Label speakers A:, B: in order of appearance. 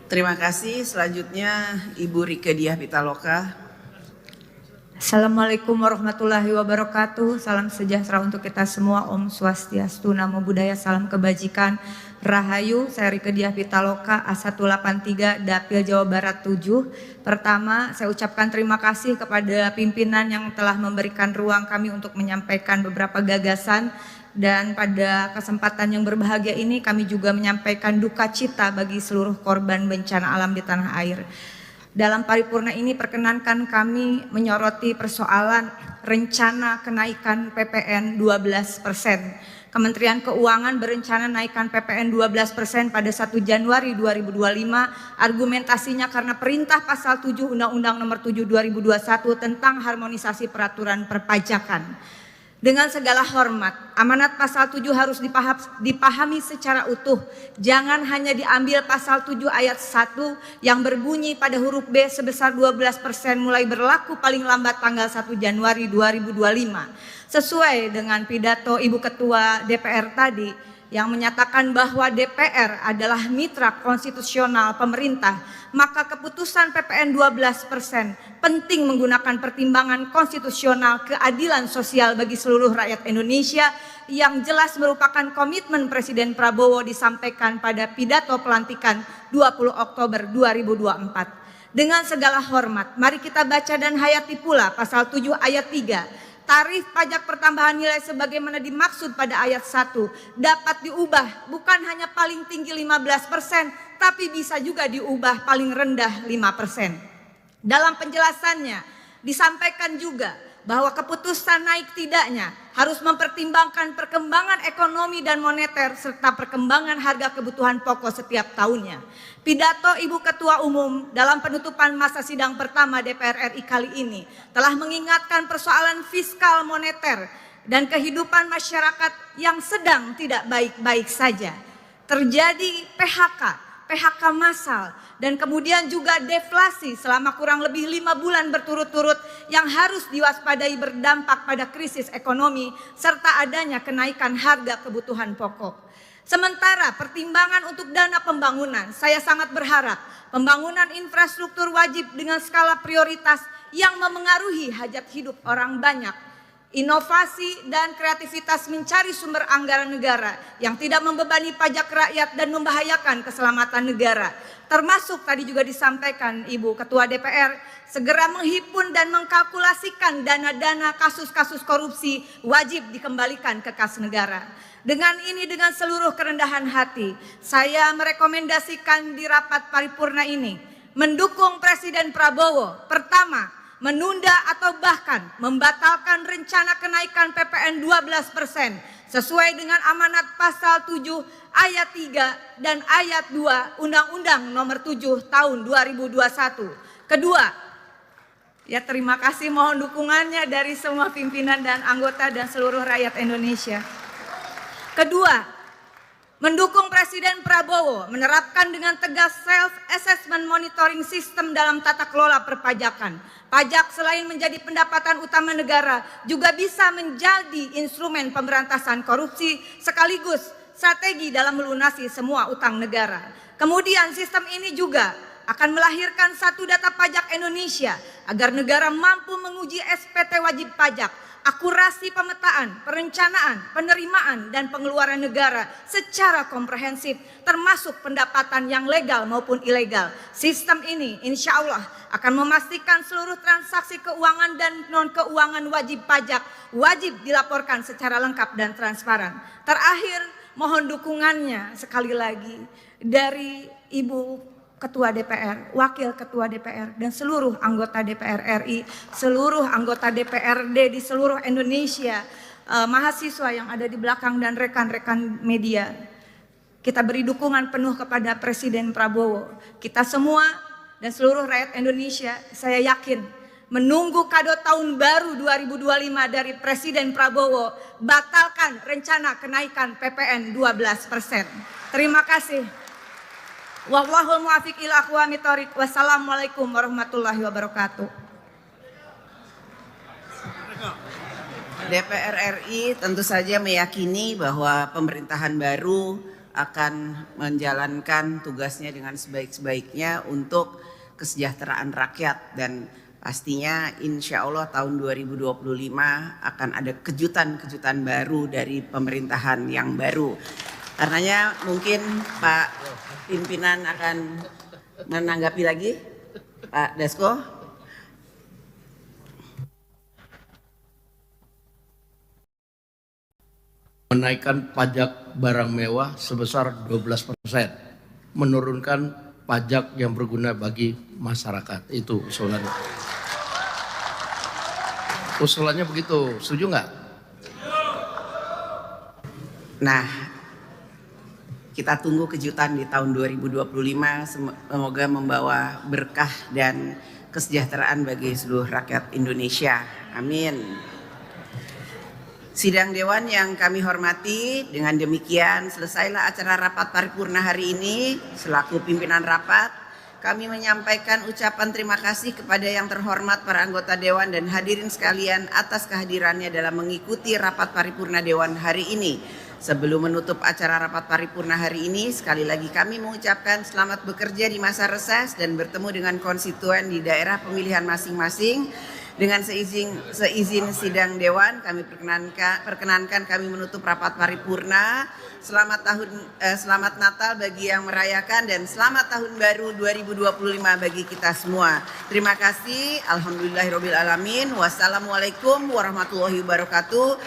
A: Terima kasih. Selanjutnya Ibu Rieke Diah Pitaloka.
B: Assalamualaikum warahmatullahi wabarakatuh. Salam sejahtera untuk kita semua. Om Swastiastu, Namo Buddhaya, salam kebajikan, Rahayu. Saya Rieke Diah Pitaloka, A183, Dapil Jawa Barat 7. Pertama, saya ucapkan terima kasih kepada pimpinan yang telah memberikan ruang kami untuk menyampaikan beberapa gagasan. Dan pada kesempatan yang berbahagia ini kami juga menyampaikan duka cita bagi seluruh korban bencana alam di tanah air. Dalam paripurna ini perkenankan kami menyoroti persoalan rencana kenaikan PPN 12%. Kementerian Keuangan berencana naikkan PPN 12% pada 1 Januari 2025. Argumentasinya karena perintah pasal 7 Undang-Undang Nomor 7 2021 tentang harmonisasi peraturan perpajakan. Dengan segala hormat, amanat pasal 7 harus dipahami secara utuh. Jangan hanya diambil pasal 7 ayat 1 yang berbunyi pada huruf B sebesar 12% mulai berlaku paling lambat tanggal 1 Januari 2025. Sesuai dengan pidato Ibu Ketua DPR tadi yang menyatakan bahwa DPR adalah mitra konstitusional pemerintah, maka keputusan PPN 12% penting menggunakan pertimbangan konstitusional keadilan sosial bagi seluruh rakyat Indonesia yang jelas merupakan komitmen Presiden Prabowo disampaikan pada pidato pelantikan 20 Oktober 2024. Dengan segala hormat, mari kita baca dan hayati pula pasal 7 ayat 3. Tarif pajak pertambahan nilai sebagaimana dimaksud pada ayat 1 dapat diubah bukan hanya paling tinggi 15%, tapi bisa juga diubah paling rendah 5%. Dalam penjelasannya disampaikan juga bahwa keputusan naik tidaknya harus mempertimbangkan perkembangan ekonomi dan moneter serta perkembangan harga kebutuhan pokok setiap tahunnya. Pidato Ibu Ketua Umum dalam penutupan masa sidang pertama DPR RI kali ini telah mengingatkan persoalan fiskal moneter dan kehidupan masyarakat yang sedang tidak baik-baik saja. Terjadi PHK massal, dan kemudian juga deflasi selama kurang lebih 5 bulan berturut-turut yang harus diwaspadai berdampak pada krisis ekonomi serta adanya kenaikan harga kebutuhan pokok. Sementara pertimbangan untuk dana pembangunan, saya sangat berharap pembangunan infrastruktur wajib dengan skala prioritas yang memengaruhi hajat hidup orang banyak. Inovasi dan kreativitas mencari sumber anggaran negara yang tidak membebani pajak rakyat dan membahayakan keselamatan negara. Termasuk tadi juga disampaikan Ibu Ketua DPR, segera menghimpun dan mengkalkulasikan dana-dana kasus-kasus korupsi wajib dikembalikan ke kas negara. Dengan ini, dengan seluruh kerendahan hati, saya merekomendasikan di rapat paripurna ini mendukung Presiden Prabowo. Pertama, menunda atau bahkan membatalkan rencana kenaikan PPN 12% sesuai dengan amanat pasal 7 ayat 3 dan ayat 2 Undang-Undang Nomor 7 tahun 2021. Kedua, ya terima kasih, mohon dukungannya dari semua pimpinan dan anggota dan seluruh rakyat Indonesia. Kedua, mendukung Presiden Prabowo menerapkan dengan tegas self-assessment monitoring system dalam tata kelola perpajakan. Pajak selain menjadi pendapatan utama negara juga bisa menjadi instrumen pemberantasan korupsi sekaligus strategi dalam melunasi semua utang negara. Kemudian sistem ini juga akan melahirkan satu data pajak Indonesia agar negara mampu menguji SPT wajib pajak, akurasi pemetaan, perencanaan, penerimaan, dan pengeluaran negara secara komprehensif termasuk pendapatan yang legal maupun ilegal. Sistem ini insya Allah akan memastikan seluruh transaksi keuangan dan non-keuangan wajib pajak wajib dilaporkan secara lengkap dan transparan. Terakhir, mohon dukungannya sekali lagi dari Ibu Ketua DPR, Wakil Ketua DPR, dan seluruh anggota DPR RI, seluruh anggota DPRD di seluruh Indonesia, mahasiswa yang ada di belakang dan rekan-rekan media. Kita beri dukungan penuh kepada Presiden Prabowo. Kita semua dan seluruh rakyat Indonesia, saya yakin menunggu kado tahun baru 2025 dari Presiden Prabowo, batalkan rencana kenaikan PPN 12%. Terima kasih. Wallahul muwaffiq ila aqwamit thoriq. Wassalamualaikum warahmatullahi wabarakatuh.
A: DPR RI tentu saja meyakini bahwa pemerintahan baru akan menjalankan tugasnya dengan sebaik-baiknya untuk kesejahteraan rakyat, dan pastinya insya Allah tahun 2025 akan ada kejutan-kejutan baru dari pemerintahan yang baru. Karenanya mungkin Pak pimpinan akan menanggapi lagi, Pak Dasko.
C: Menaikkan pajak barang mewah sebesar 12%, menurunkan pajak yang berguna bagi masyarakat. Itu usulannya. Usulannya begitu, setuju nggak?
A: Nah, kita tunggu kejutan di tahun 2025, semoga membawa berkah dan kesejahteraan bagi seluruh rakyat Indonesia. Amin. Sidang Dewan yang kami hormati, dengan demikian selesailah acara rapat paripurna hari ini. Selaku pimpinan rapat, kami menyampaikan ucapan terima kasih kepada yang terhormat para anggota Dewan dan hadirin sekalian atas kehadirannya dalam mengikuti rapat paripurna Dewan hari ini. Sebelum menutup acara rapat paripurna hari ini, sekali lagi kami mengucapkan selamat bekerja di masa reses dan bertemu dengan konstituen di daerah pemilihan masing-masing. Dengan seizin sidang Dewan, kami perkenankan kami menutup rapat paripurna. Selamat Natal bagi yang merayakan dan selamat tahun baru 2025 bagi kita semua. Terima kasih. Alhamdulillahirabbil alamin. Wassalamualaikum warahmatullahi wabarakatuh.